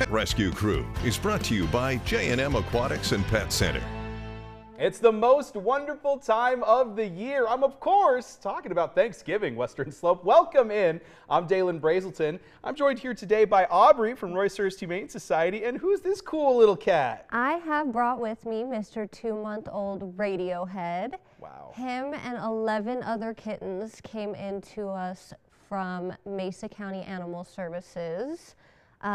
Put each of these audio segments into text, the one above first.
Pet Rescue Crew is brought to you by J&M Aquatics and Pet Center. It's the most wonderful time of the year. I'm, of course, talking about Thanksgiving, Western Slope. Welcome in. I'm Dalen Brazelton. I'm joined here today by Aubrey from Roice-Hurst Humane Society. And who's this cool little cat? I have brought with me Mr. 2-month-old Radiohead. Wow. Him and 11 other kittens came into us from Mesa County Animal Services.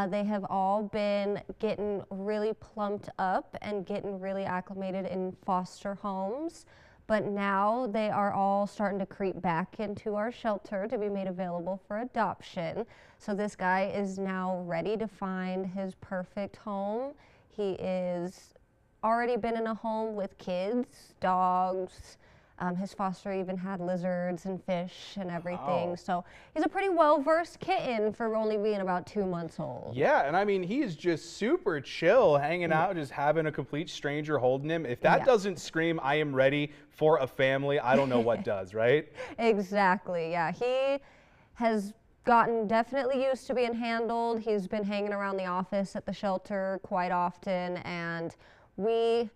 They have all been getting really plumped up and getting really acclimated in foster homes, but now they are all starting to creep back into our shelter to be made available for adoption. So this guy is now ready to find his perfect home. He is already been in a home with kids, dogs. His foster even had lizards and fish and everything. Wow. So he's a pretty well-versed kitten for only being about 2 months old. Yeah, and I mean, he is just super chill, hanging out, just having a complete stranger holding him. If that doesn't scream, I am ready for a family, I don't know what does, right? Exactly, yeah. He has gotten definitely used to being handled. He's been hanging around the office at the shelter quite often, and we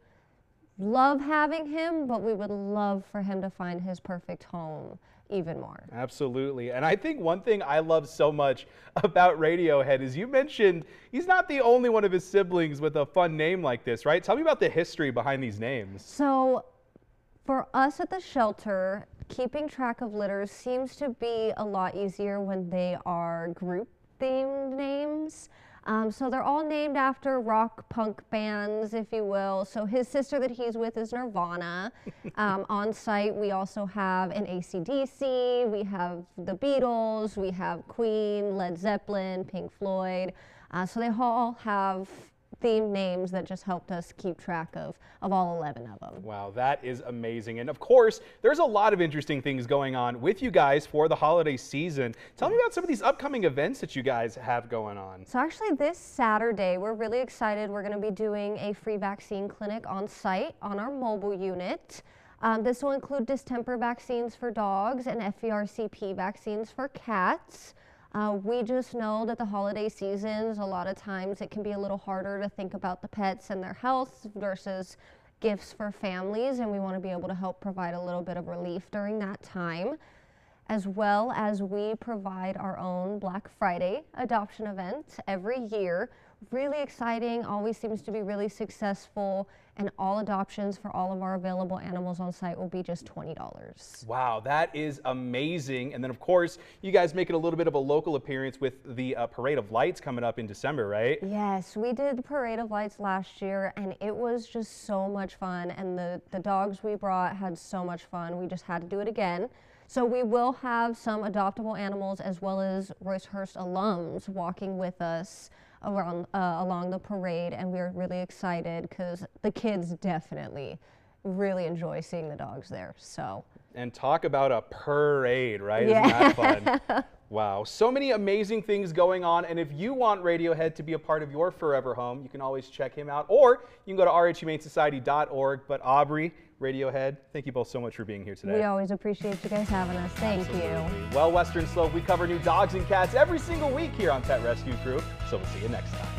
love having him, but we would love for him to find his perfect home even more. Absolutely. And I think one thing I love so much about Radiohead is you mentioned he's not the only one of his siblings with a fun name like this, right? Tell me about the history behind these names. So for us at the shelter, keeping track of litters seems to be a lot easier when they are group themed names. So they're all named after rock punk bands, if you will. So his sister that he's with is Nirvana. On site, we also have an AC/DC, we have the Beatles, we have Queen, Led Zeppelin, Pink Floyd. So they all have themed names that just helped us keep track of all 11 of them. Wow, that is amazing. And of course, there's a lot of interesting things going on with you guys for the holiday season. Tell me about some of these upcoming events that you guys have going on. So actually this Saturday, we're really excited. We're going to be doing a free vaccine clinic on site on our mobile unit. This will include distemper vaccines for dogs and FVRCP vaccines for cats. We just know that the holiday seasons, a lot of times it can be a little harder to think about the pets and their health versus gifts for families, and we want to be able to help provide a little bit of relief during that time, as well as we provide our own Black Friday adoption event every year. Really exciting, always seems to be really successful, and all adoptions for all of our available animals on site will be just $20. Wow, that is amazing. And then of course, you guys make it a little bit of a local appearance with the Parade of Lights coming up in December, right? Yes, we did the Parade of Lights last year, and it was just so much fun, and the dogs we brought had so much fun. We just had to do it again. So we will have some adoptable animals as well as Roice-Hurst alums walking with us around along the parade, and we're really excited because the kids definitely really enjoy seeing the dogs there. So. And talk about a parade, right? Yeah. Isn't that fun? Wow, so many amazing things going on. And if you want Radiohead to be a part of your forever home, you can always check him out, or you can go to rhumanesociety.org. But Aubrey, Radiohead, thank you both so much for being here today. We always appreciate you guys having us. Thank you. Well, Western Slope, we cover new dogs and cats every single week here on Pet Rescue Crew, so we'll see you next time.